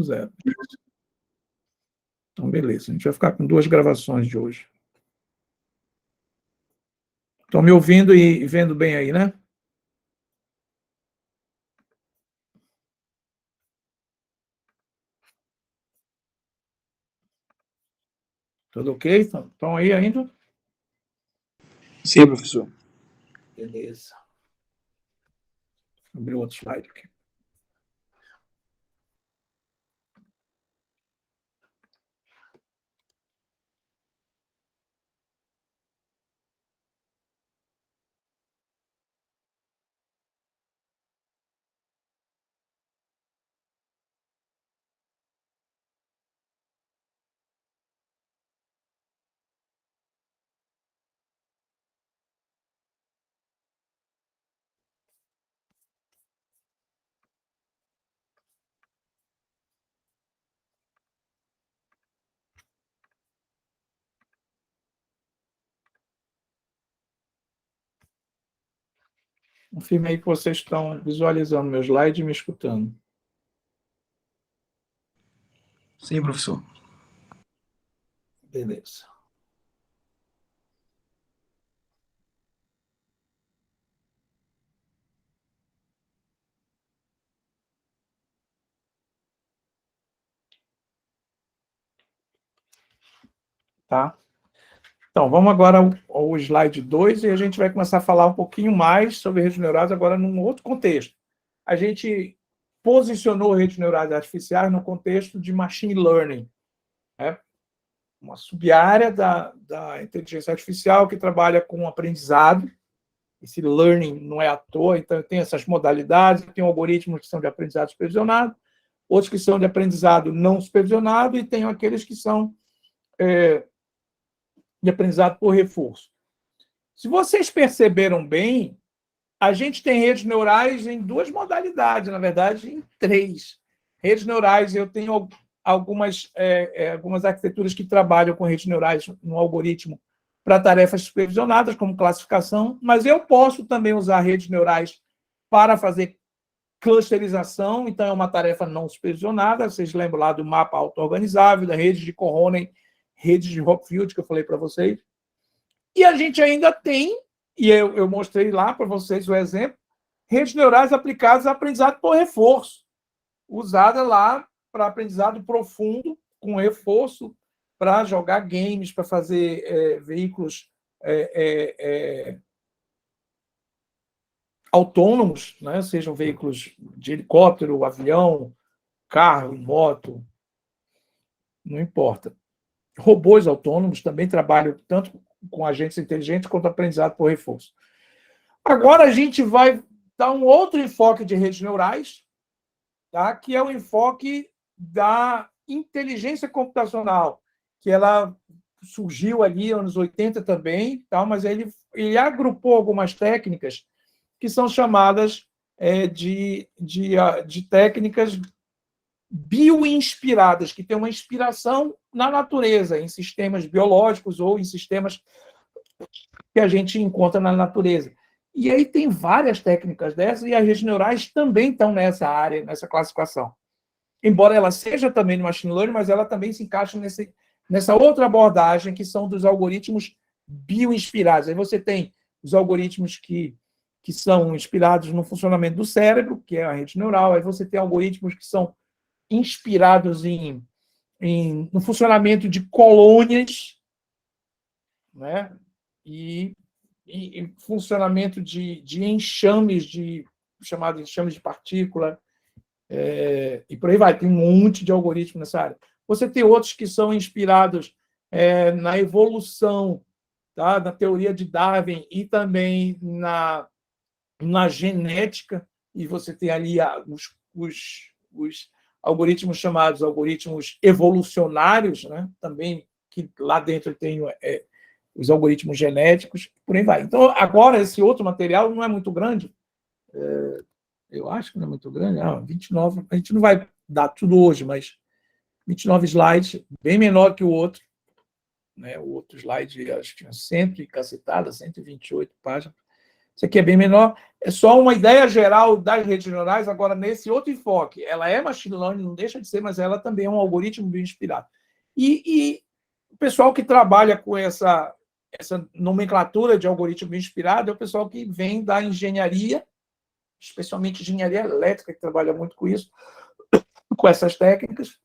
0. Então, beleza. A gente vai ficar com 2 gravações de hoje. Estão me ouvindo e vendo bem aí, né? Tudo ok? Estão aí ainda? Sim, professor. Beleza. Vou abrir outro slide aqui. Confirme aí que vocês estão visualizando meu slide e me escutando. Sim, professor. Beleza. Tá? Então, vamos agora ao slide 2 e a gente vai começar a falar um pouquinho mais sobre redes neurais agora num outro contexto. A gente posicionou redes neurais artificiais no contexto de machine learning, né? Uma sub-área da inteligência artificial que trabalha com aprendizado. Esse learning não é à toa, então tem essas modalidades, tem algoritmos que são de aprendizado supervisionado, outros que são de aprendizado não supervisionado e tem aqueles que são de aprendizado por reforço. Se vocês perceberam bem, a gente tem redes neurais em 2 modalidades, na verdade, em 3. Redes neurais, eu tenho algumas arquiteturas que trabalham com redes neurais no algoritmo para tarefas supervisionadas, como classificação, mas eu posso também usar redes neurais para fazer clusterização, então é uma tarefa não supervisionada. Vocês lembram lá do mapa auto-organizável, da rede de Cohonen, rede de Hopfield, que eu falei para vocês. E a gente ainda tem, e eu mostrei lá para vocês o exemplo, redes neurais aplicadas a aprendizado por reforço, usada lá para aprendizado profundo, com reforço, para jogar games, para fazer veículos autônomos, né? Sejam veículos de helicóptero, avião, carro, moto, não importa. Robôs autônomos também trabalham tanto com agentes inteligentes quanto aprendizado por reforço. Agora a gente vai dar um outro enfoque de redes neurais, tá? Que é o enfoque da inteligência computacional, que ela surgiu ali nos anos 80 também, tá? Mas ele agrupou algumas técnicas que são chamadas de técnicas bioinspiradas, que têm uma inspiração na natureza, em sistemas biológicos ou em sistemas que a gente encontra na natureza. E aí tem várias técnicas dessas, e as redes neurais também estão nessa área, nessa classificação. Embora ela seja também no machine learning, mas ela também se encaixa nessa outra abordagem, que são dos algoritmos bioinspirados. Aí você tem os algoritmos que são inspirados no funcionamento do cérebro, que é a rede neural, aí você tem algoritmos que são inspirados no funcionamento de colônias, né? E funcionamento de enxames, chamado enxames de partícula, e por aí vai. Tem um monte de algoritmos nessa área. Você tem outros que são inspirados na evolução, tá? Na teoria de Darwin e também na genética, e você tem ali os algoritmos chamados algoritmos evolucionários, né? Também, que lá dentro tem os algoritmos genéticos, por aí vai. Então, agora, esse outro material não é muito grande, eu acho que não é muito grande, 29, a gente não vai dar tudo hoje, mas 29 slides, bem menor que o outro, né? O outro slide, acho que tinha 100 e cacetada, 128 páginas, Isso aqui é bem menor. É só uma ideia geral das redes neurais, agora nesse outro enfoque. Ela é machine learning, não deixa de ser, mas ela também é um algoritmo bioinspirado. E o pessoal que trabalha com essa nomenclatura de algoritmo bioinspirado é o pessoal que vem da engenharia, especialmente engenharia elétrica, que trabalha muito com isso, com essas técnicas,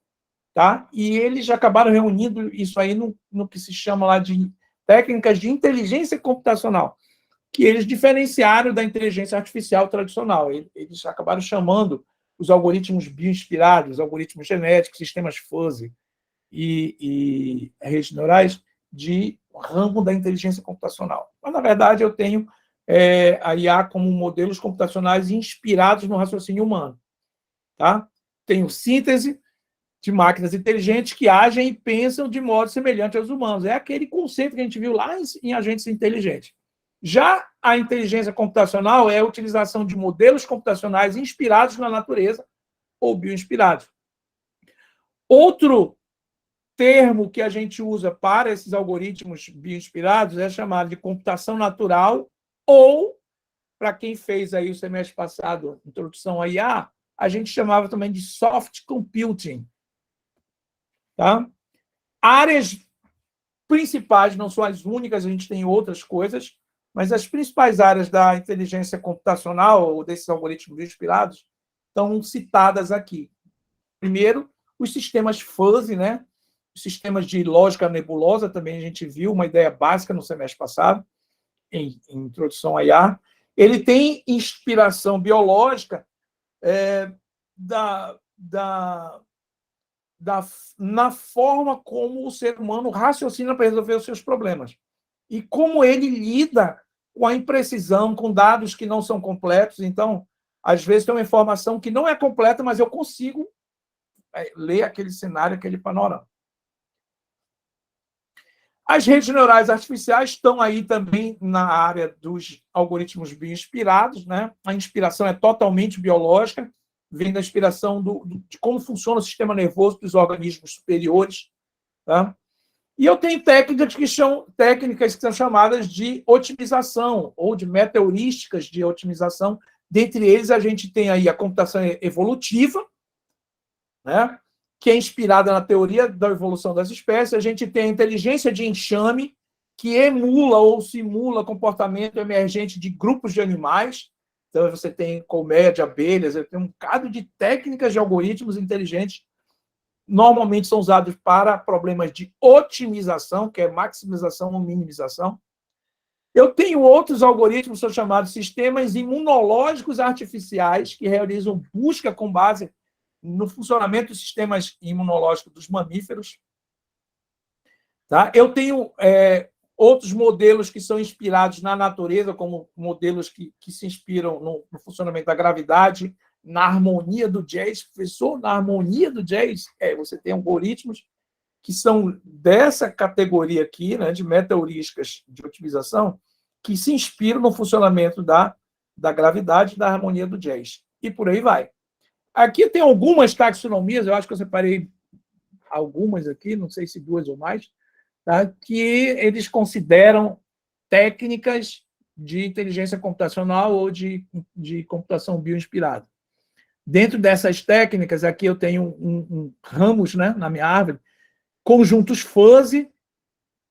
tá? E eles já acabaram reunindo isso aí no que se chama lá de técnicas de inteligência computacional, que eles diferenciaram da inteligência artificial tradicional. Eles acabaram chamando os algoritmos bioinspirados, algoritmos genéticos, sistemas fuzzy e redes neurais de ramo da inteligência computacional. Mas, na verdade, eu tenho a IA como modelos computacionais inspirados no raciocínio humano. Tá? Tenho síntese de máquinas inteligentes que agem e pensam de modo semelhante aos humanos. É aquele conceito que a gente viu lá em agentes inteligentes. Já a inteligência computacional é a utilização de modelos computacionais inspirados na natureza ou bioinspirados. Outro termo que a gente usa para esses algoritmos bioinspirados é chamado de computação natural ou, para quem fez aí o semestre passado, introdução à IA, a gente chamava também de soft computing. Tá? Áreas principais, não são as únicas, a gente tem outras coisas, mas as principais áreas da inteligência computacional ou desses algoritmos bioinspirados estão citadas aqui. Primeiro, os sistemas fuzzy, né? Os sistemas de lógica nebulosa, também a gente viu uma ideia básica no semestre passado, em introdução à IA. Ele tem inspiração biológica na forma como o ser humano raciocina para resolver os seus problemas. E como ele lida com a imprecisão, com dados que não são completos. Então, às vezes, tem uma informação que não é completa, mas eu consigo ler aquele cenário, aquele panorama. As redes neurais artificiais estão aí também na área dos algoritmos bioinspirados, né? A inspiração é totalmente biológica, vem da inspiração de como funciona o sistema nervoso dos organismos superiores. Tá? E eu tenho técnicas que são chamadas de otimização ou de meta-heurísticas de otimização. Dentre eles, a gente tem aí a computação evolutiva, né? Que é inspirada na teoria da evolução das espécies. A gente tem a inteligência de enxame, que emula ou simula comportamento emergente de grupos de animais. Então, você tem colmeia de abelhas, você tem um bocado de técnicas de algoritmos inteligentes, normalmente são usados para problemas de otimização, que é maximização ou minimização. Eu tenho outros algoritmos que são chamados sistemas imunológicos artificiais, que realizam busca com base no funcionamento dos sistemas imunológicos dos mamíferos. Tá? Eu tenho outros modelos que são inspirados na natureza, como modelos que se inspiram no funcionamento da gravidade, na harmonia do jazz. Professor, na harmonia do jazz, você tem algoritmos que são dessa categoria aqui, né, de meta-heurísticas de otimização, que se inspiram no funcionamento da gravidade e da harmonia do jazz. E por aí vai. Aqui tem algumas taxonomias, eu acho que eu separei algumas aqui, não sei se 2 ou mais, tá? Que eles consideram técnicas de inteligência computacional ou de computação bioinspirada. Dentro dessas técnicas, aqui eu tenho ramos, né, na minha árvore, conjuntos fuzzy.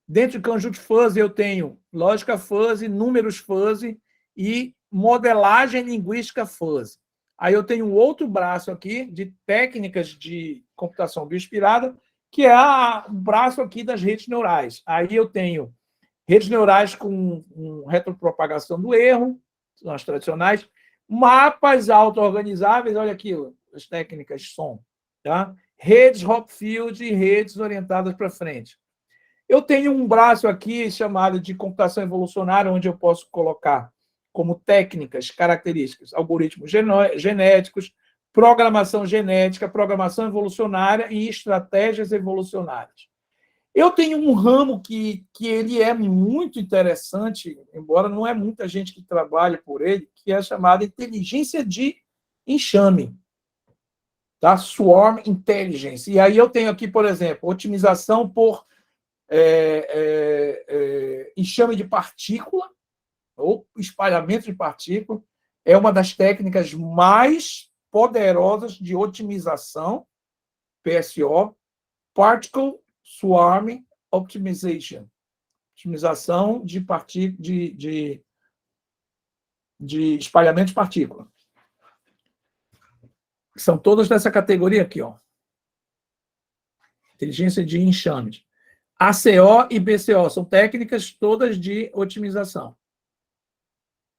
Dentro de conjuntos fuzzy eu tenho lógica fuzzy, números fuzzy e modelagem linguística fuzzy. Aí eu tenho um outro braço aqui de técnicas de computação bioinspirada, que é o braço aqui das redes neurais. Aí eu tenho redes neurais com retropropagação do erro, são as tradicionais, mapas auto-organizáveis, olha aqui, as técnicas SOM, tá? Redes Hopfield e redes orientadas para frente. Eu tenho um braço aqui chamado de computação evolucionária, onde eu posso colocar como técnicas, características, algoritmos genéticos, programação genética, programação evolucionária e estratégias evolucionárias. Eu tenho um ramo que ele é muito interessante, embora não é muita gente que trabalhe por ele, que é chamada inteligência de enxame, tá? Swarm Intelligence. E aí eu tenho aqui, por exemplo, otimização por enxame de partícula, ou espalhamento de partícula, é uma das técnicas mais poderosas de otimização, PSO, Particle Swarm Optimization, otimização de espalhamento de partícula. São todas dessa categoria aqui, ó. Inteligência de enxame. ACO e BCO são técnicas todas de otimização.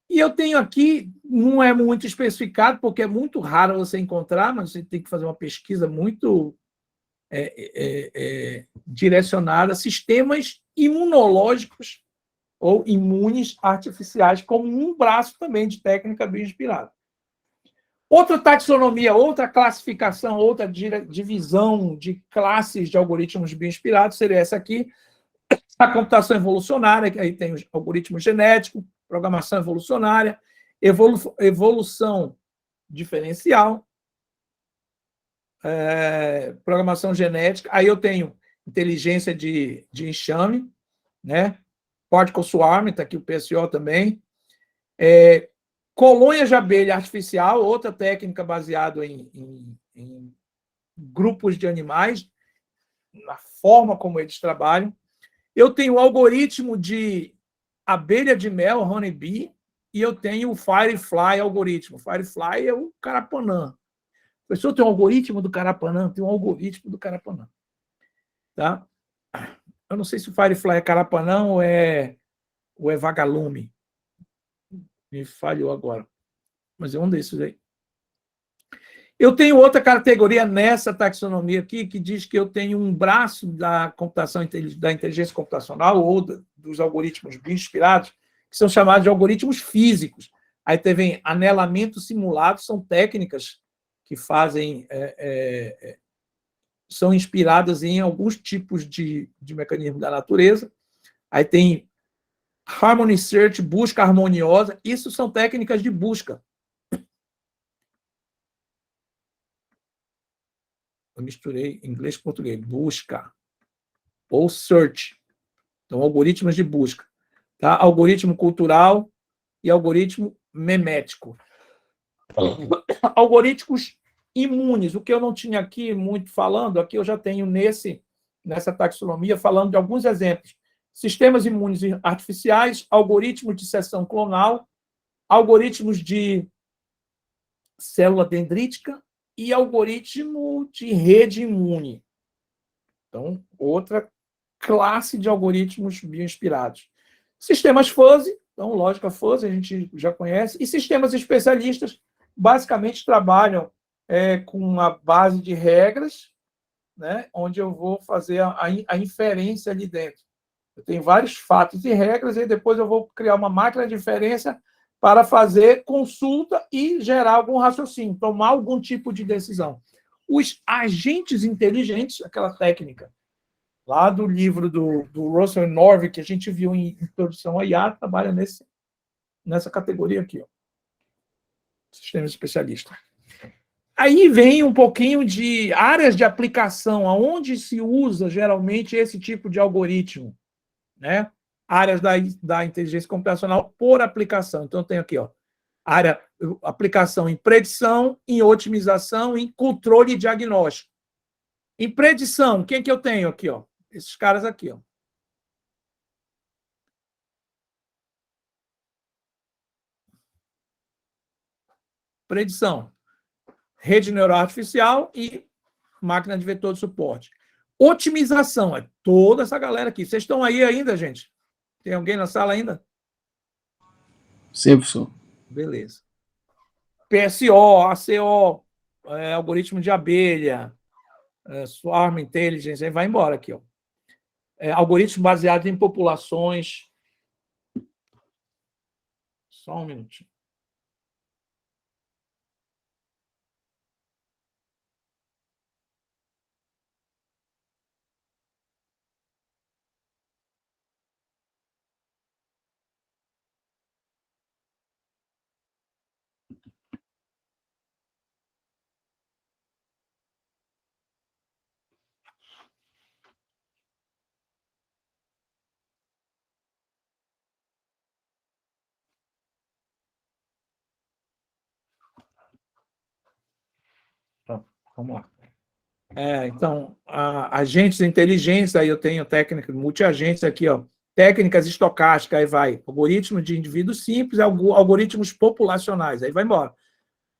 E eu tenho aqui, não é muito especificado, porque é muito raro você encontrar, mas você tem que fazer uma pesquisa muito direcionada, sistemas imunológicos ou imunes artificiais, como um braço também de técnica bioinspirada. Outra taxonomia, outra classificação, outra divisão de classes de algoritmos bioinspirados seria essa aqui, a computação evolucionária, que aí tem os algoritmos genéticos, programação evolucionária, evolução diferencial, programação genética. Aí eu tenho inteligência de enxame, né? Particle Swarm, está aqui o PSO também. Colônia de abelha artificial, outra técnica baseada em grupos de animais, na forma como eles trabalham. Eu tenho o algoritmo de abelha de mel, honeybee, e eu tenho o Firefly algoritmo. Firefly é o Carapanã. A pessoa tem um algoritmo do Carapanã, tem um algoritmo do Carapanã. Tá? Eu não sei se o Firefly é Carapanã ou é vagalume. Me falhou agora. Mas é um desses aí. Eu tenho outra categoria nessa taxonomia aqui, que diz que eu tenho um braço da computação, da inteligência computacional ou dos algoritmos bioinspirados, que são chamados de algoritmos físicos. Aí teve anelamento simulado, são técnicas que fazem, são inspiradas em alguns tipos de mecanismos da natureza. Aí tem Harmony Search, busca harmoniosa, isso são técnicas de busca. Eu misturei inglês com português. Busca ou search. Então, algoritmos de busca. Tá? Algoritmo cultural e algoritmo memético. Algoritmos imunes. O que eu não tinha aqui muito falando, aqui eu já tenho nessa taxonomia, falando de alguns exemplos. Sistemas imunes artificiais, algoritmos de seção clonal, algoritmos de célula dendrítica e algoritmo de rede imune. Então, outra classe de algoritmos bioinspirados. Sistemas fuzzy, então, lógica fuzzy, a gente já conhece, e sistemas especialistas basicamente trabalham com uma base de regras, né, onde eu vou fazer a inferência ali dentro. Eu tenho vários fatos e regras, e depois eu vou criar uma máquina de inferência para fazer consulta e gerar algum raciocínio, tomar algum tipo de decisão. Os agentes inteligentes, aquela técnica lá do livro do Russell Norvig, que a gente viu em Introdução à IA, trabalha nessa categoria aqui, ó. Sistema especialista. Aí vem um pouquinho de áreas de aplicação, aonde se usa geralmente esse tipo de algoritmo, né? Áreas da inteligência computacional por aplicação. Então, tem aqui, ó, aplicação em predição, em otimização, em controle e diagnóstico. Em predição, quem que eu tenho aqui, ó? Esses caras aqui, ó. Predição, rede neural artificial e máquina de vetor de suporte. Otimização, é toda essa galera aqui. Vocês estão aí ainda, gente? Tem alguém na sala ainda? Sim, professor. Beleza. PSO, ACO, algoritmo de abelha, Swarm Intelligence, aí vai embora aqui, ó. Algoritmo baseado em populações. Só um minutinho. Vamos lá. Então, agentes de inteligência, aí eu tenho técnica de multiagentes aqui, ó. Técnicas estocásticas, aí vai. Algoritmos de indivíduos simples, algoritmos populacionais, aí vai embora.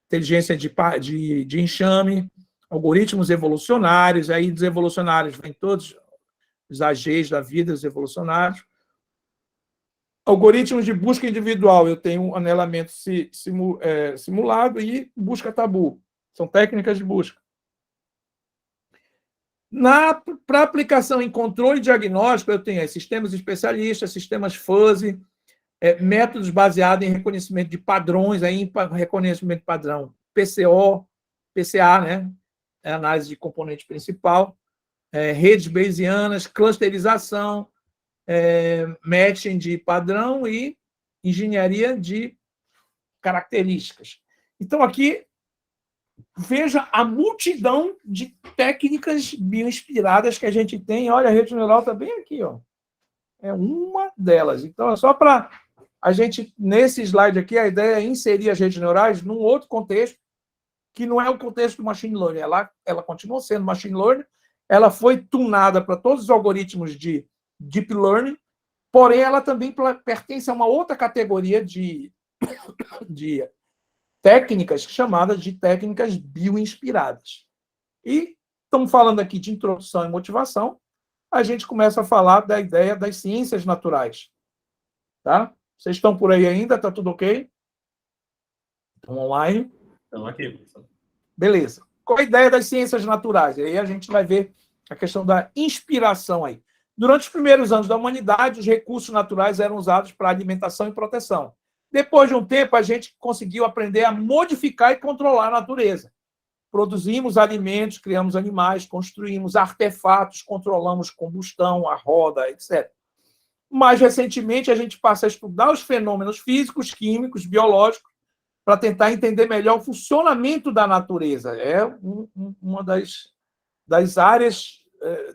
Inteligência de enxame, algoritmos evolucionários, aí dos evolucionários vem todos os AGs da vida, os evolucionários. Algoritmos de busca individual, eu tenho um anelamento simulado e busca tabu. São técnicas de busca. Para aplicação em controle diagnóstico, eu tenho sistemas especialistas, sistemas fuzzy, métodos baseados em reconhecimento de padrões, aí, reconhecimento de padrão PCO, PCA, né? Análise de componente principal, redes bayesianas, clusterização, matching de padrão e engenharia de características. Então, aqui, veja a multidão de técnicas bioinspiradas que a gente tem. Olha, a rede neural está bem aqui, ó. É uma delas. Então, é só para a gente, nesse slide aqui, a ideia é inserir as redes neurais num outro contexto, que não é o contexto do machine learning. Ela continua sendo machine learning, ela foi tunada para todos os algoritmos de deep learning, porém, ela também pertence a uma outra categoria de técnicas chamadas de técnicas bioinspiradas. E estamos falando aqui de introdução e motivação, a gente começa a falar da ideia das ciências naturais. Tá? Vocês estão por aí ainda? Está tudo ok? Estão online? Estamos aqui, professor. Beleza. Qual a ideia das ciências naturais? Aí a gente vai ver a questão da inspiração aí. Durante os primeiros anos da humanidade, os recursos naturais eram usados para alimentação e proteção. Depois de um tempo, a gente conseguiu aprender a modificar e controlar a natureza. Produzimos alimentos, criamos animais, construímos artefatos, controlamos combustão, a roda, etc. Mais recentemente, a gente passa a estudar os fenômenos físicos, químicos, biológicos, para tentar entender melhor o funcionamento da natureza. É uma das áreas,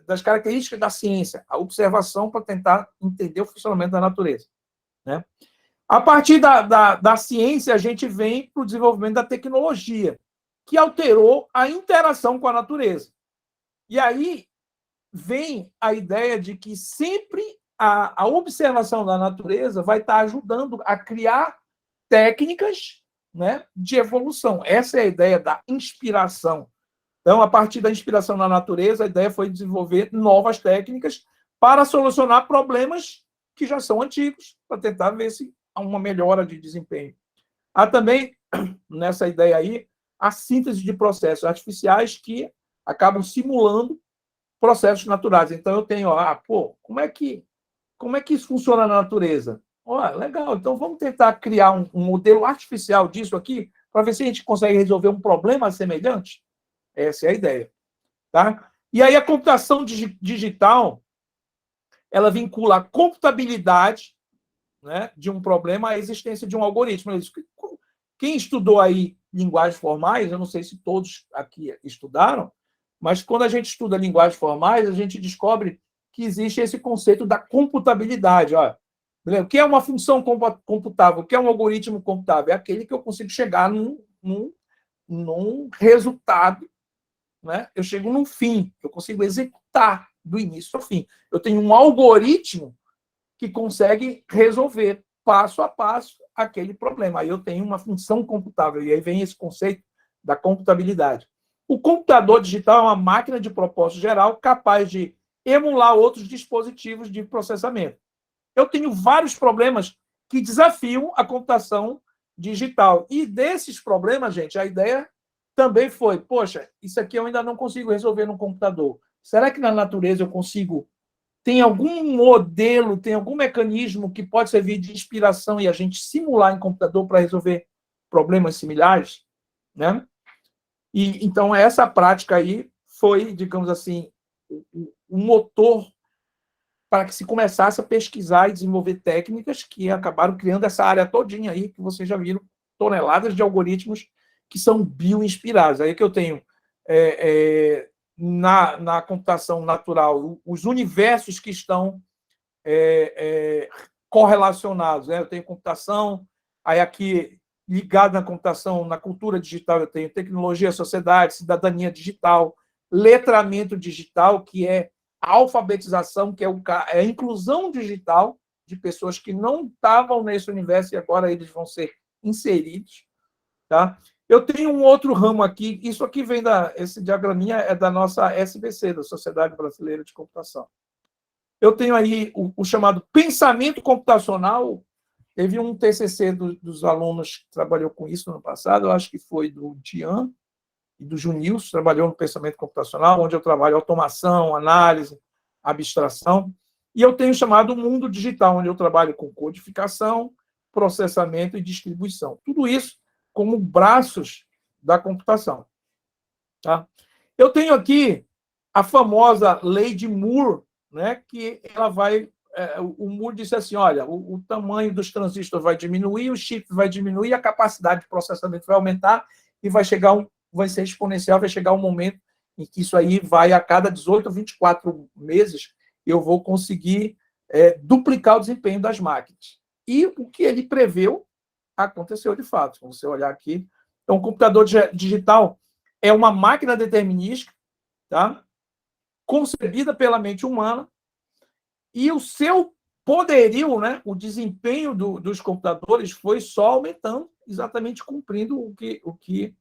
das características da ciência, a observação para tentar entender o funcionamento da natureza. Né? A partir da ciência, a gente vem para o desenvolvimento da tecnologia, que alterou a interação com a natureza. E aí vem a ideia de que sempre a observação da natureza vai estar ajudando a criar técnicas, né, de evolução. Essa é a ideia da inspiração. Então, a partir da inspiração na natureza, a ideia foi desenvolver novas técnicas para solucionar problemas que já são antigos, para tentar ver se há uma melhora de desempenho. Há também, nessa ideia aí, a síntese de processos artificiais que acabam simulando processos naturais. Então, eu tenho, como é que isso funciona na natureza? Legal, então vamos tentar criar um modelo artificial disso aqui para ver se a gente consegue resolver um problema semelhante? Essa é a ideia. Tá? E aí a computação digital, ela vincula a computabilidade, né, de um problema à existência de um algoritmo. Quem estudou aí linguagens formais, eu não sei se todos aqui estudaram, mas quando a gente estuda linguagens formais, a gente descobre que existe esse conceito da computabilidade. O que é uma função computável? O que é um algoritmo computável? É aquele que eu consigo chegar num resultado, né? Eu chego num fim, eu consigo executar do início ao fim. Eu tenho um algoritmo que consegue resolver passo a passo aquele problema. Aí eu tenho uma função computável, e aí vem esse conceito da computabilidade. O computador digital é uma máquina de propósito geral capaz de emular outros dispositivos de processamento. Eu tenho vários problemas que desafiam a computação digital. E desses problemas, gente, a ideia também foi, poxa, isso aqui eu ainda não consigo resolver no computador. Será que na natureza eu consigo? Tem algum modelo, tem algum mecanismo que pode servir de inspiração e a gente simular em computador para resolver problemas similares? Né? E, então, essa prática aí foi, digamos assim, o motor para que se começasse a pesquisar e desenvolver técnicas que acabaram criando essa área todinha aí, que vocês já viram, toneladas de algoritmos que são bioinspirados. Aí que eu tenho na computação natural os universos que estão correlacionados. Né? Eu tenho computação, aí aqui ligado na computação, na cultura digital, eu tenho tecnologia, sociedade, cidadania digital, letramento digital, que é a alfabetização, que é a inclusão digital de pessoas que não estavam nesse universo e agora eles vão ser inseridos. Tá? Eu tenho um outro ramo aqui, isso aqui vem esse diagraminha é da nossa SBC, da Sociedade Brasileira de Computação. Eu tenho aí o chamado pensamento computacional. Teve um TCC dos alunos que trabalhou com isso no passado, eu acho que foi do Tian e do Junilson, trabalhou no pensamento computacional, onde eu trabalho automação, análise, abstração. E eu tenho chamado mundo digital, onde eu trabalho com codificação, processamento e distribuição. Tudo isso como braços da computação. Tá? Eu tenho aqui a famosa lei de Moore, né, que ela vai... o Moore disse assim, olha, o tamanho dos transistores vai diminuir, o chip vai diminuir, a capacidade de processamento vai aumentar e vai ser exponencial, vai chegar um momento em que isso aí vai, a cada 18 ou 24 meses, eu vou conseguir duplicar o desempenho das máquinas. E o que ele preveu aconteceu de fato. Se você olhar aqui, então, o computador digital é uma máquina determinística, tá? Concebida pela mente humana, e o seu poderio, né, o desempenho dos computadores foi só aumentando, exatamente cumprindo o que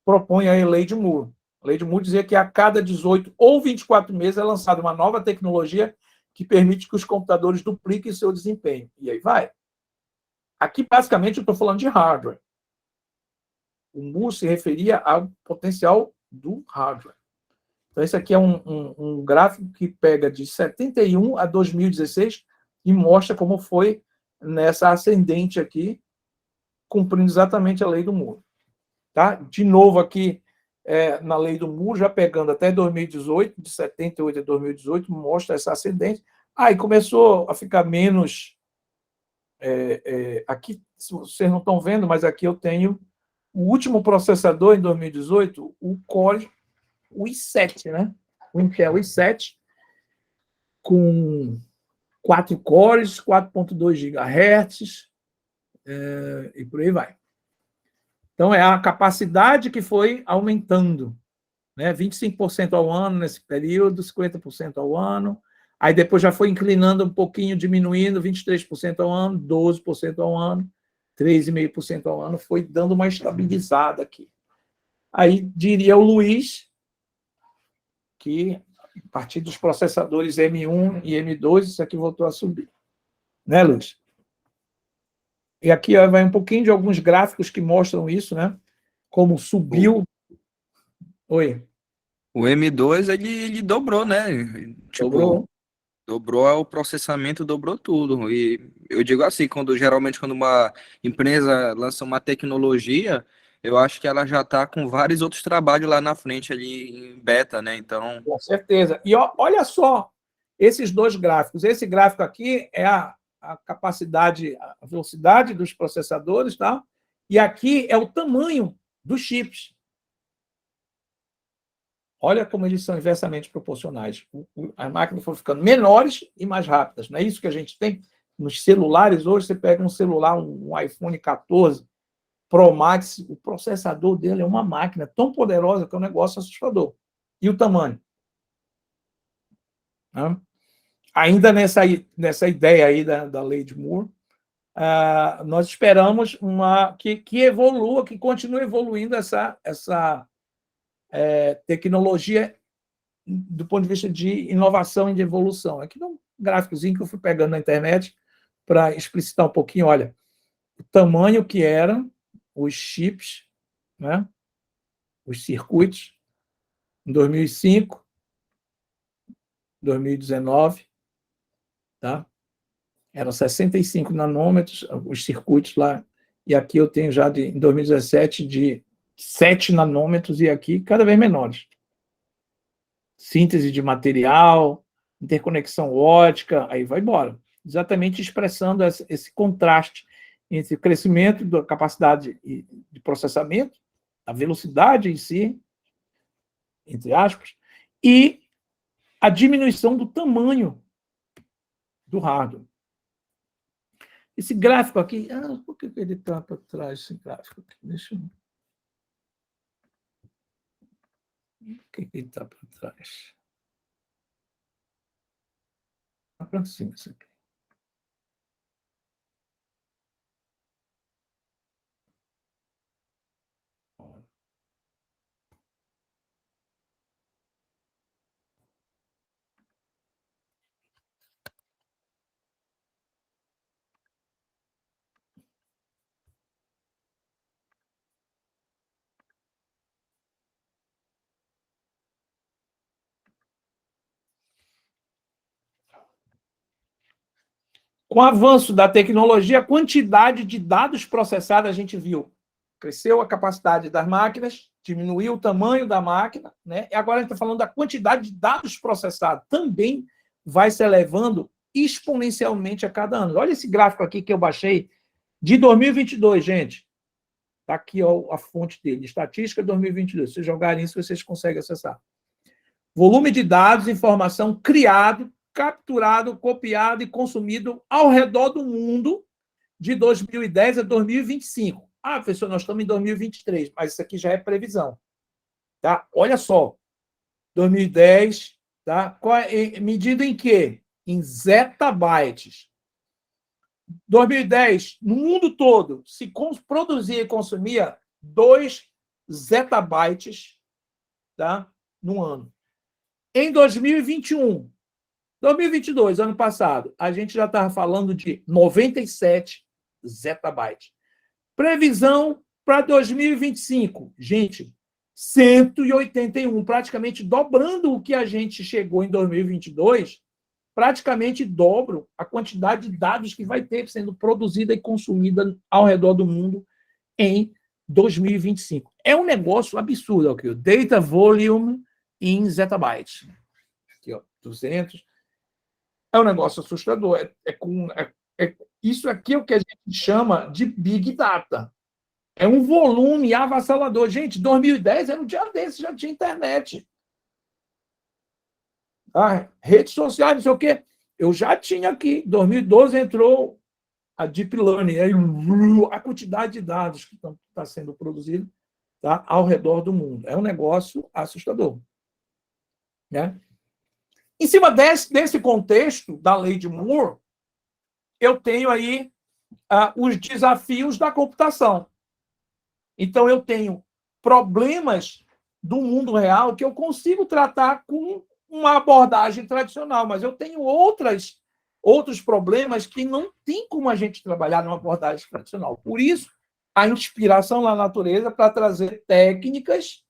propõe a lei de Moore. A lei de Moore dizia que a cada 18 ou 24 meses é lançada uma nova tecnologia que permite que os computadores dupliquem seu desempenho. E aí vai. Aqui, basicamente, eu estou falando de hardware. O Moore se referia ao potencial do hardware. Então, esse aqui é um gráfico que pega de 71 a 2016 e mostra como foi nessa ascendente aqui, cumprindo exatamente a lei do Moore. Tá? De novo aqui, na lei do Moore, já pegando até 2018, de 78 a 2018, mostra essa ascendente. Aí começou a ficar menos... aqui, vocês não estão vendo, mas aqui eu tenho o último processador, em 2018, o Core o i7, né? O Intel i7, com 4 cores, 4.2 GHz, e por aí vai. Então, é a capacidade que foi aumentando, né? 25% ao ano nesse período, 50% ao ano, aí depois já foi inclinando um pouquinho, diminuindo, 23% ao ano, 12% ao ano, 3,5% ao ano, foi dando uma estabilizada aqui. Aí, diria o Luiz, que a partir dos processadores M1 e M2, isso aqui voltou a subir. Né, Luiz? E aqui vai um pouquinho de alguns gráficos que mostram isso, né? Como subiu... Oi. O M2, ele dobrou, né? Tipo, dobrou o processamento, dobrou tudo. E eu digo assim, geralmente quando uma empresa lança uma tecnologia, eu acho que ela já está com vários outros trabalhos lá na frente, ali em beta, né? Então... Com certeza. E olha só esses dois gráficos. Esse gráfico aqui é a capacidade, a velocidade dos processadores, tá? E aqui é o tamanho dos chips. Olha como eles são inversamente proporcionais. As máquinas foram ficando menores e mais rápidas. Não é isso que a gente tem nos celulares hoje? Você pega um celular, um iPhone 14 Pro Max, o processador dele é uma máquina tão poderosa que é um negócio assustador. E o tamanho? Né? Ainda nessa ideia aí da lei de Moore, nós esperamos que evolua, que continue evoluindo essa tecnologia do ponto de vista de inovação e de evolução. Aqui é um gráficozinho que eu fui pegando na internet para explicitar um pouquinho, olha, o tamanho que eram os chips, né, os circuitos, em 2005, 2019, tá? Eram 65 nanômetros, os circuitos lá, e aqui eu tenho já, em 2017, de 7 nanômetros, e aqui cada vez menores. Síntese de material, interconexão ótica, aí vai embora. Exatamente expressando esse contraste entre o crescimento da capacidade de processamento, a velocidade em si, entre aspas, e a diminuição do tamanho do hardware. Esse gráfico aqui, por que ele está para trás, esse gráfico aqui? Deixa eu... Por que ele está para trás? Está para cima isso aqui. Com o avanço da tecnologia, a quantidade de dados processados a gente viu. Cresceu a capacidade das máquinas, diminuiu o tamanho da máquina, né? E agora a gente está falando da quantidade de dados processados. Também vai se elevando exponencialmente a cada ano. Olha esse gráfico aqui que eu baixei de 2022, gente. Está aqui ó, a fonte dele, estatística 2022. Se vocês jogarem isso, vocês conseguem acessar. Volume de dados, informação criado, capturado, copiado e consumido ao redor do mundo de 2010 a 2025. Professor, nós estamos em 2023, mas isso aqui já é previsão. Tá? Olha só, 2010, tá? Medido em quê? Em zettabytes. 2010, no mundo todo, se produzia e consumia 2 zettabytes, tá? No ano. Em 2021, 2022, ano passado, a gente já estava falando de 97 zettabytes. Previsão para 2025, gente, 181, praticamente dobrando o que a gente chegou em 2022, praticamente dobro a quantidade de dados que vai ter sendo produzida e consumida ao redor do mundo em 2025. É um negócio absurdo, aqui, o data volume em zettabytes. Aqui, ó, 200. É um negócio assustador. Isso aqui é o que a gente chama de Big Data. É um volume avassalador. Gente, 2010 era um dia desse, já tinha internet. Redes sociais, não sei o quê. Eu já tinha aqui. Em 2012 entrou a Deep Learning. Aí, a quantidade de dados que está sendo produzido, tá, ao redor do mundo. É um negócio assustador. Né? Em cima desse contexto da lei de Moore, eu tenho aí os desafios da computação. Então, eu tenho problemas do mundo real que eu consigo tratar com uma abordagem tradicional, mas eu tenho outros problemas que não tem como a gente trabalhar numa abordagem tradicional. Por isso, a inspiração na natureza para trazer técnicas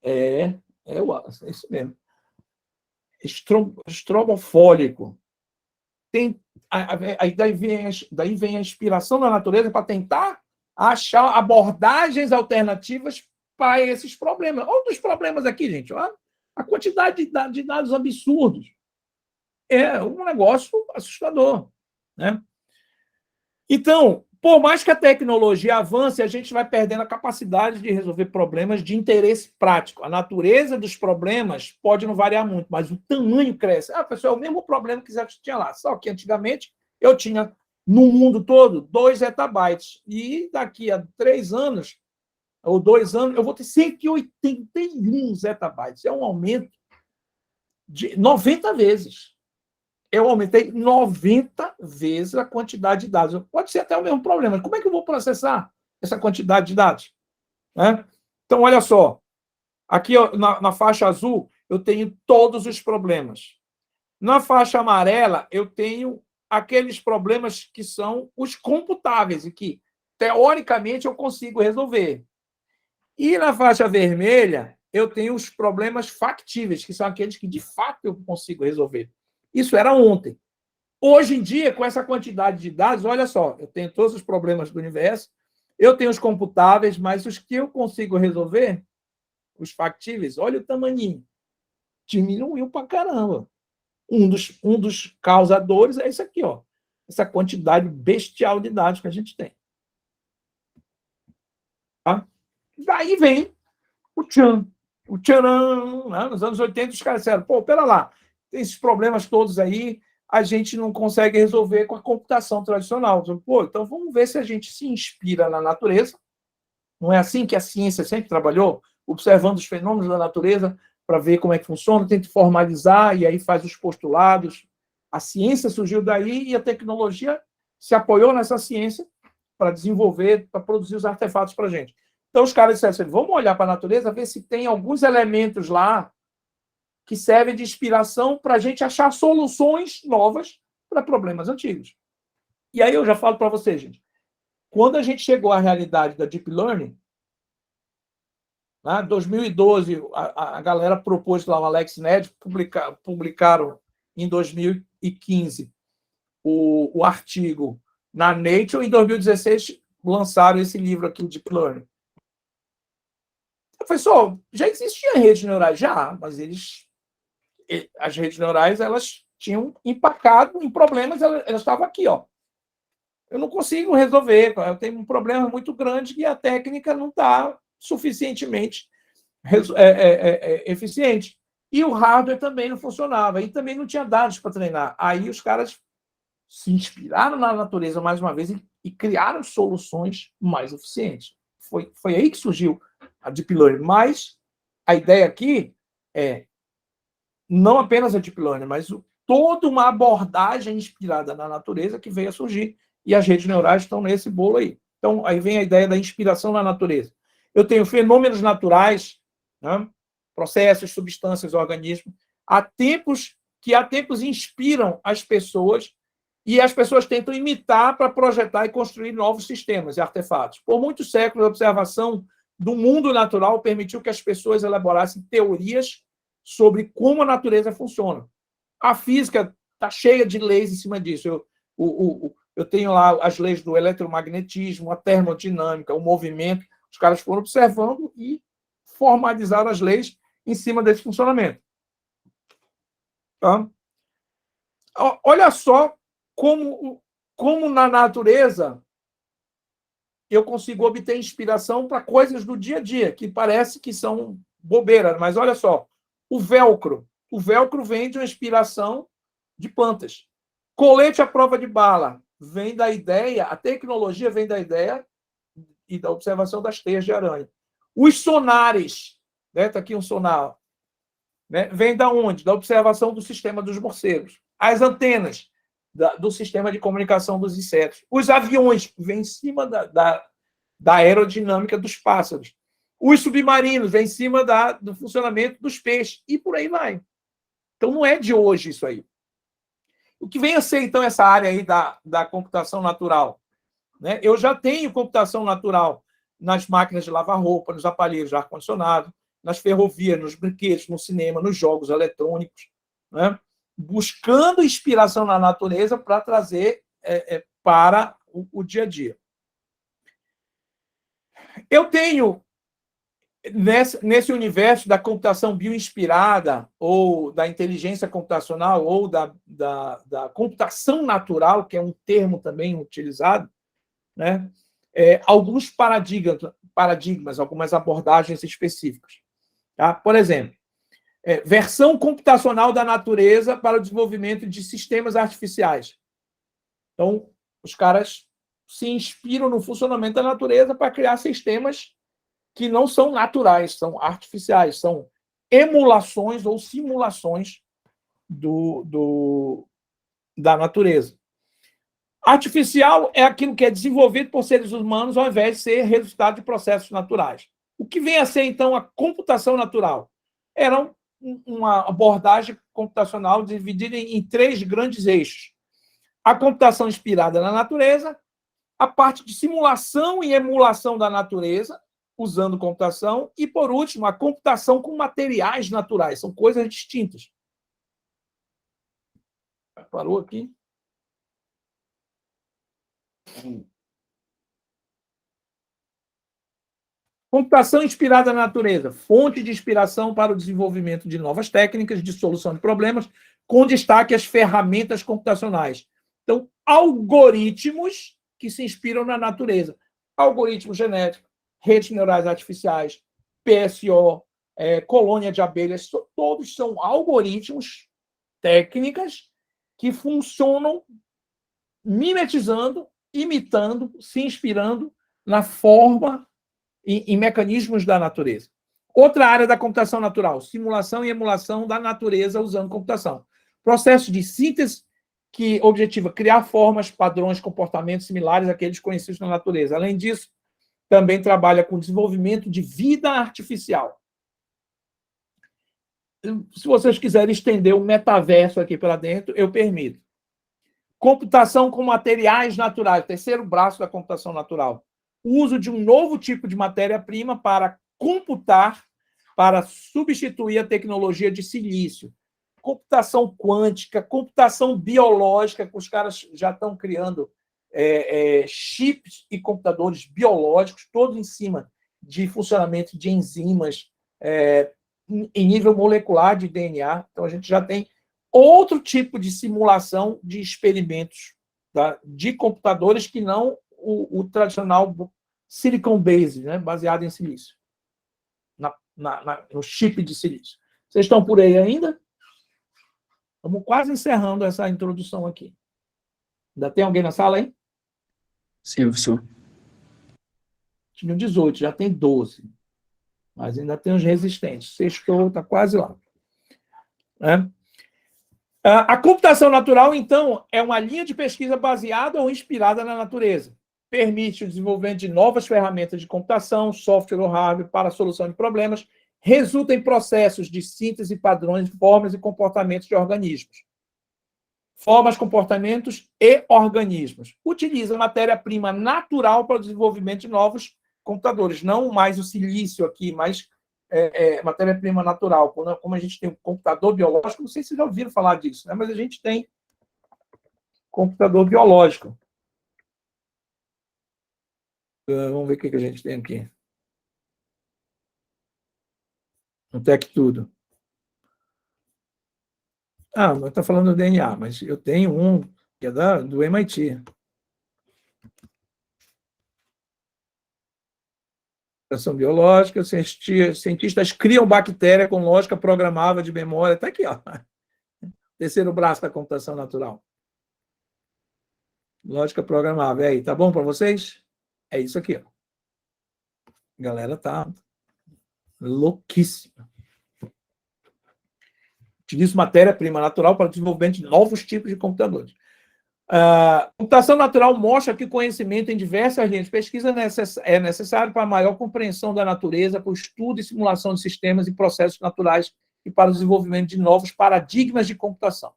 é isso mesmo. Estrobofólico. Daí vem a inspiração da natureza para tentar achar abordagens alternativas para esses problemas. Outros problemas aqui, gente, ó, a quantidade de dados absurdos. É um negócio assustador. Né? Então, por mais que a tecnologia avance, a gente vai perdendo a capacidade de resolver problemas de interesse prático. A natureza dos problemas pode não variar muito, mas o tamanho cresce. Pessoal, é o mesmo problema que já tinha lá. Só que antigamente eu tinha, no mundo todo, 2 zettabytes. E daqui a 3 anos, ou 2 anos, eu vou ter 181 zettabytes. É um aumento de 90 vezes. Eu aumentei 90 vezes a quantidade de dados. Pode ser até o mesmo problema. Como é que eu vou processar essa quantidade de dados? Né? Então, olha só. Aqui ó, na faixa azul, eu tenho todos os problemas. Na faixa amarela, eu tenho aqueles problemas que são os computáveis e que, teoricamente, eu consigo resolver. E na faixa vermelha, eu tenho os problemas factíveis, que são aqueles que, de fato, eu consigo resolver. Isso era ontem. Hoje em dia, com essa quantidade de dados, olha só, eu tenho todos os problemas do universo, eu tenho os computáveis, mas os que eu consigo resolver, os factíveis, olha o tamaninho, diminuiu para caramba. Um dos causadores é isso aqui, ó, essa quantidade bestial de dados que a gente tem. Tá? Daí vem o tchan. O tcharam, né? Nos anos 80, os caras disseram, pera lá, tem esses problemas todos aí, a gente não consegue resolver com a computação tradicional. Pô, então vamos ver se a gente se inspira na natureza. Não é assim que a ciência sempre trabalhou? Observando os fenômenos da natureza para ver como é que funciona, tenta formalizar e aí faz os postulados. A ciência surgiu daí e a tecnologia se apoiou nessa ciência para desenvolver, para produzir os artefatos para a gente. Então os caras disseram assim, vamos olhar para a natureza, ver se tem alguns elementos lá que servem de inspiração para a gente achar soluções novas para problemas antigos. E aí eu já falo para vocês, gente, quando a gente chegou à realidade da Deep Learning, em 2012, a galera propôs lá o AlexNet, publicaram em 2015 o artigo na Nature, e em 2016 lançaram esse livro aqui, o Deep Learning. Professor, já existia redes neurais? Já, mas as redes neurais elas tinham empacado em problemas, elas estavam aqui, ó. Eu não consigo resolver, eu tenho um problema muito grande que a técnica não está suficientemente eficiente. E o hardware também não funcionava, e também não tinha dados para treinar. Aí os caras se inspiraram na natureza mais uma vez e criaram soluções mais eficientes. Foi aí que surgiu a Deep Learning. Mas a ideia aqui é não apenas a Deep Learning, mas toda uma abordagem inspirada na natureza que veio a surgir. E as redes neurais estão nesse bolo aí. Então, aí vem a ideia da inspiração na natureza. Eu tenho fenômenos naturais, né? Processos, substâncias, organismos, há tempos inspiram as pessoas e as pessoas tentam imitar para projetar e construir novos sistemas e artefatos. Por muitos séculos, a observação do mundo natural permitiu que as pessoas elaborassem teorias sobre como a natureza funciona. A física está cheia de leis em cima disso. Eu tenho lá as leis do eletromagnetismo, a termodinâmica, o movimento. Os caras foram observando e formalizaram as leis em cima desse funcionamento. Tá? Olha só como na natureza eu consigo obter inspiração para coisas do dia a dia, que parece que são bobeiras, mas olha só, o velcro vem de uma inspiração de plantas. Colete à prova de bala vem da ideia, a tecnologia vem da ideia e da observação das teias de aranha. Os sonares, né? Está aqui um sonar, né? Vem da onde? Da observação do sistema dos morcegos. As antenas, do sistema de comunicação dos insetos. Os aviões vêm em cima da aerodinâmica dos pássaros. Os submarinos vêm em cima do funcionamento dos peixes. E por aí vai. Então, não é de hoje isso aí. O que vem a ser, então, essa área aí da computação natural? Né? Eu já tenho computação natural nas máquinas de lavar roupa, nos aparelhos de ar-condicionado, nas ferrovias, nos brinquedos, no cinema, nos jogos eletrônicos, né? Buscando inspiração na natureza para trazer para o dia a dia. Eu tenho, nesse universo da computação bioinspirada, ou da inteligência computacional, ou da computação natural, que é um termo também utilizado, né? Alguns paradigmas, algumas abordagens específicas. Tá? Por exemplo, versão computacional da natureza para o desenvolvimento de sistemas artificiais. Então, os caras se inspiram no funcionamento da natureza para criar sistemas que não são naturais, são artificiais, são emulações ou simulações da natureza. Artificial é aquilo que é desenvolvido por seres humanos ao invés de ser resultado de processos naturais. O que vem a ser, então, a computação natural? Era uma abordagem computacional dividida em 3 grandes eixos. A computação inspirada na natureza, a parte de simulação e emulação da natureza, usando computação, e, por último, a computação com materiais naturais. São coisas distintas. Parou aqui? Computação inspirada na natureza, fonte de inspiração para o desenvolvimento de novas técnicas de solução de problemas, com destaque às ferramentas computacionais. Então, algoritmos que se inspiram na natureza. Algoritmo genético, redes neurais artificiais, PSO, colônia de abelhas, todos são algoritmos, técnicas que funcionam mimetizando, imitando, se inspirando na forma em mecanismos da natureza. Outra área da computação natural, simulação e emulação da natureza usando computação. Processo de síntese que objetiva criar formas, padrões, comportamentos similares àqueles conhecidos na natureza. Além disso, também trabalha com desenvolvimento de vida artificial. Se vocês quiserem estender o metaverso aqui para dentro, eu permito. Computação com materiais naturais, terceiro braço da computação natural. O uso de um novo tipo de matéria-prima para computar, para substituir a tecnologia de silício. Computação quântica, computação biológica, que os caras já estão criando chips e computadores biológicos, todos em cima de funcionamento de enzimas em nível molecular de DNA. Então, a gente já tem outro tipo de simulação de experimentos, tá, de computadores que não o tradicional silicon-based, né, baseado em silício, no chip de silício. Vocês estão por aí ainda? Estamos quase encerrando essa introdução aqui. Ainda tem alguém na sala aí? Sim, professor. Tinha 18, já tem 12. Mas ainda tem os resistentes. Sextou, está quase lá. Né? A computação natural, então, é uma linha de pesquisa baseada ou inspirada na natureza. Permite o desenvolvimento de novas ferramentas de computação, software ou hardware para a solução de problemas, resulta em processos de síntese, padrões, formas e comportamentos de organismos. Formas, comportamentos e organismos. Utiliza matéria-prima natural para o desenvolvimento de novos computadores. Não mais o silício aqui, mas matéria-prima natural. Como a gente tem um computador biológico, não sei se vocês já ouviram falar disso, né? Mas a gente tem computador biológico. Vamos ver o que a gente tem aqui. No Tech Tudo. Não está falando do DNA, mas eu tenho um que é do MIT. Computação biológica, cientistas criam bactéria com lógica programável de memória. Está aqui, ó. Terceiro braço da computação natural. Lógica programável. Aí, tá bom para vocês? É isso aqui, ó. A galera tá louquíssima. Utiliza matéria-prima natural para o desenvolvimento de novos tipos de computadores. Computação natural mostra que conhecimento em diversas linhas de pesquisa é necessário para a maior compreensão da natureza, para o estudo e simulação de sistemas e processos naturais e para o desenvolvimento de novos paradigmas de computação.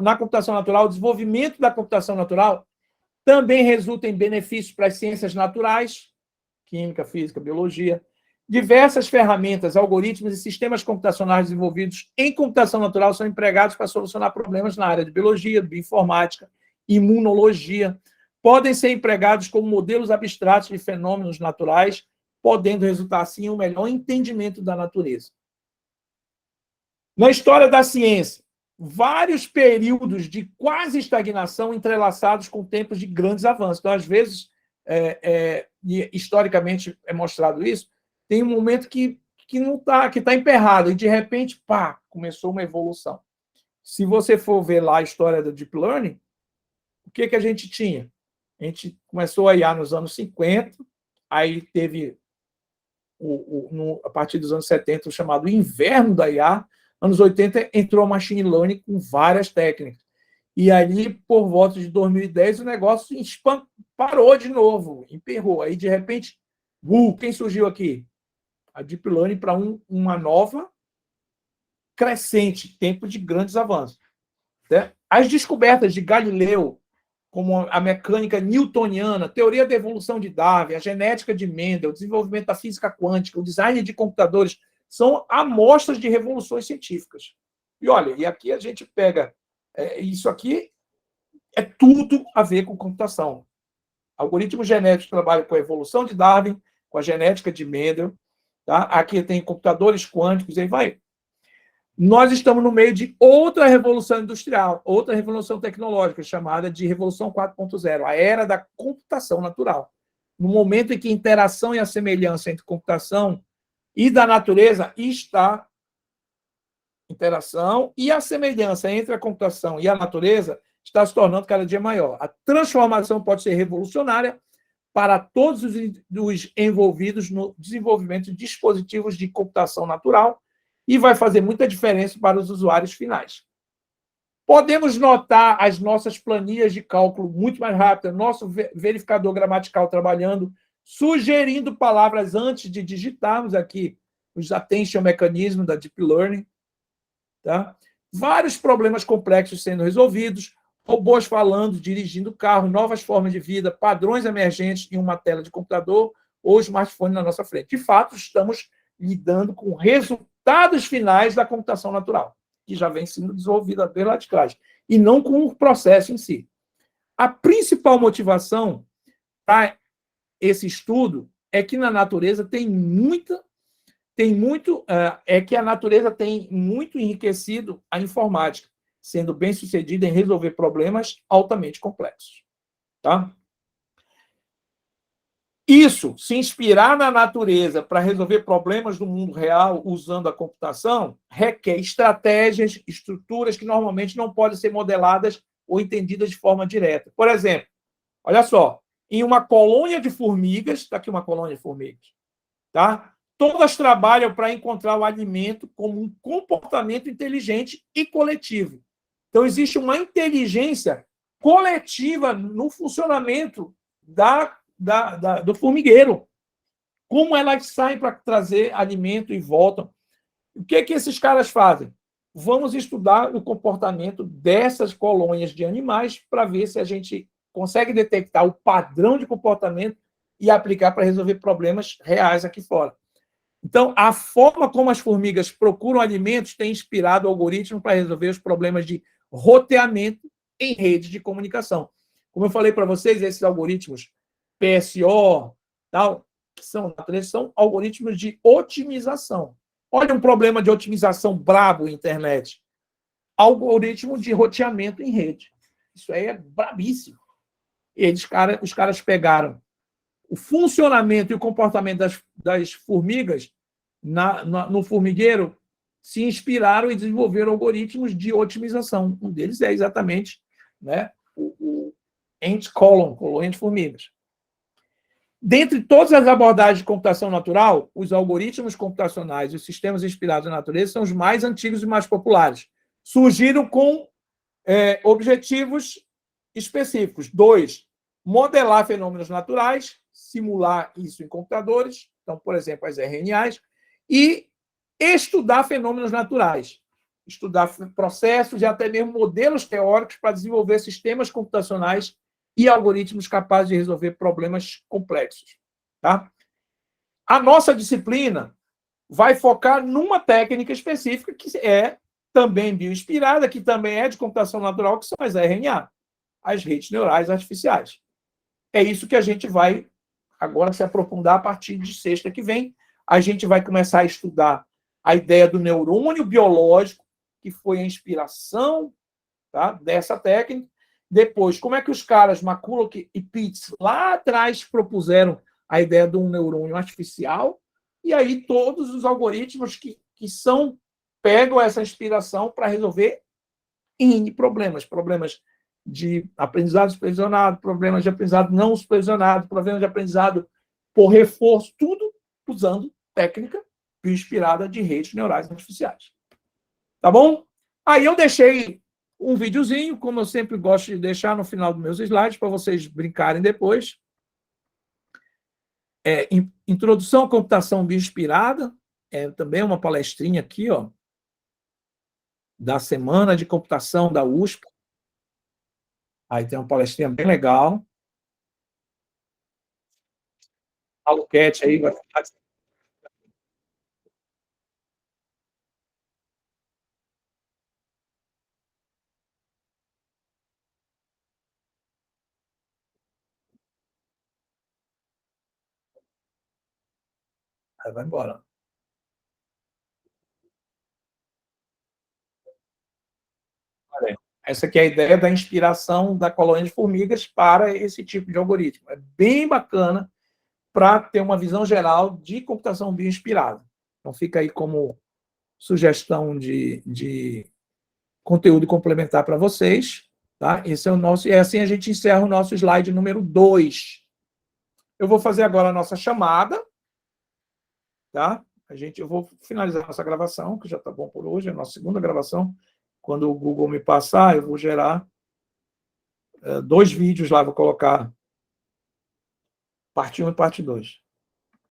Na computação natural, o desenvolvimento da computação natural também resulta em benefícios para as ciências naturais, química, física, biologia. Diversas ferramentas, algoritmos e sistemas computacionais desenvolvidos em computação natural são empregados para solucionar problemas na área de biologia, bioinformática, imunologia. Podem ser empregados como modelos abstratos de fenômenos naturais, podendo resultar, assim, em um melhor entendimento da natureza. Na história da ciência, vários períodos de quase estagnação entrelaçados com tempos de grandes avanços. Então, às vezes, historicamente é mostrado isso, tem um momento que está emperrado, e de repente, pá, começou uma evolução. Se você for ver lá a história do Deep Learning, o que a gente tinha? A gente começou a IA nos anos 50, aí teve, a partir dos anos 70, o chamado inverno da IA, anos 80 entrou a Machine Learning com várias técnicas. E ali, por volta de 2010, o negócio parou de novo, emperrou. Aí, de repente, quem surgiu aqui? A Deep Learning para uma nova crescente, tempo de grandes avanços. Né? As descobertas de Galileu, como a mecânica newtoniana, a teoria da evolução de Darwin, a genética de Mendel, o desenvolvimento da física quântica, o design de computadores, são amostras de revoluções científicas. E olha, e aqui a gente pega... isso aqui é tudo a ver com computação. Algoritmos genéticos trabalham com a evolução de Darwin, com a genética de Mendel. Tá? Aqui tem computadores quânticos, aí vai. Nós estamos no meio de outra revolução industrial, outra revolução tecnológica, chamada de Revolução 4.0, a era da computação natural. No momento em que a interação e a semelhança entre computação e da natureza está interação e a semelhança entre a computação e a natureza está se tornando cada dia maior. A transformação pode ser revolucionária para todos os envolvidos no desenvolvimento de dispositivos de computação natural e vai fazer muita diferença para os usuários finais. Podemos notar as nossas planilhas de cálculo muito mais rápidas, nosso verificador gramatical trabalhando, sugerindo palavras antes de digitarmos aqui os attention mechanisms da Deep Learning. Tá? Vários problemas complexos sendo resolvidos, robôs falando, dirigindo carro, novas formas de vida, padrões emergentes em uma tela de computador ou smartphone na nossa frente. De fato, estamos lidando com resultados finais da computação natural, que já vem sendo desenvolvida desde lá de trás, e não com o processo em si. A principal motivação para esse estudo é que na natureza que a natureza tem muito enriquecido a informática, sendo bem-sucedida em resolver problemas altamente complexos. Tá? Isso, se inspirar na natureza para resolver problemas do mundo real usando a computação, requer estratégias, estruturas que normalmente não podem ser modeladas ou entendidas de forma direta. Por exemplo, olha só, em uma colônia de formigas, está aqui uma colônia de formigas, tá? Todas trabalham para encontrar o alimento como um comportamento inteligente e coletivo. Então, existe uma inteligência coletiva no funcionamento do formigueiro. Como elas saem para trazer alimento e voltam. O que esses caras fazem? Vamos estudar o comportamento dessas colônias de animais para ver se a gente consegue detectar o padrão de comportamento e aplicar para resolver problemas reais aqui fora. Então, a forma como as formigas procuram alimentos tem inspirado o algoritmo para resolver os problemas de roteamento em redes de comunicação. Como eu falei para vocês, esses algoritmos PSO, tal, que são algoritmos de otimização. Olha um problema de otimização brabo na internet. Algoritmo de roteamento em rede. Isso aí é brabíssimo. Os caras pegaram o funcionamento e o comportamento das formigas no formigueiro, se inspiraram e desenvolveram algoritmos de otimização. Um deles é exatamente, né, o ant colony, colônia de formigas. Dentre todas as abordagens de computação natural, os algoritmos computacionais e os sistemas inspirados na natureza são os mais antigos e mais populares. Surgiram com objetivos específicos. 2, modelar fenômenos naturais, simular isso em computadores, então, por exemplo, as RNAs, e estudar fenômenos naturais, estudar processos e até mesmo modelos teóricos para desenvolver sistemas computacionais e algoritmos capazes de resolver problemas complexos. Tá? A nossa disciplina vai focar numa técnica específica que é também bioinspirada, que também é de computação natural, que são as RNA, as redes neurais artificiais. É isso que a gente vai agora se aprofundar a partir de sexta que vem. A gente vai começar a estudar a ideia do neurônio biológico, que foi a inspiração, tá, dessa técnica. Depois, como é que os caras, McCulloch e Pitts, lá atrás propuseram a ideia de um neurônio artificial, e aí todos os algoritmos que pegam essa inspiração para resolver N problemas de aprendizado supervisionado, problemas de aprendizado não supervisionado, problemas de aprendizado por reforço, tudo usando técnica inspirada de redes neurais artificiais. Tá bom? Aí eu deixei um videozinho, como eu sempre gosto de deixar no final dos meus slides, para vocês brincarem depois. Introdução à computação bioinspirada, também uma palestrinha aqui, ó, da Semana de Computação da USP. Aí tem uma palestrinha bem legal. A Luquete aí vai falar. Aí vai embora. Olha, essa aqui é a ideia da inspiração da colônia de formigas para esse tipo de algoritmo. É bem bacana para ter uma visão geral de computação bioinspirada. Então, fica aí como sugestão de conteúdo complementar para vocês. Tá? Esse é o nosso, e assim a gente encerra o nosso slide número 2. Eu vou fazer agora a nossa chamada. Tá? Eu vou finalizar a nossa gravação, que já está bom por hoje, é a nossa segunda gravação. Quando o Google me passar, eu vou gerar 2 vídeos lá, vou colocar parte 1 e parte 2.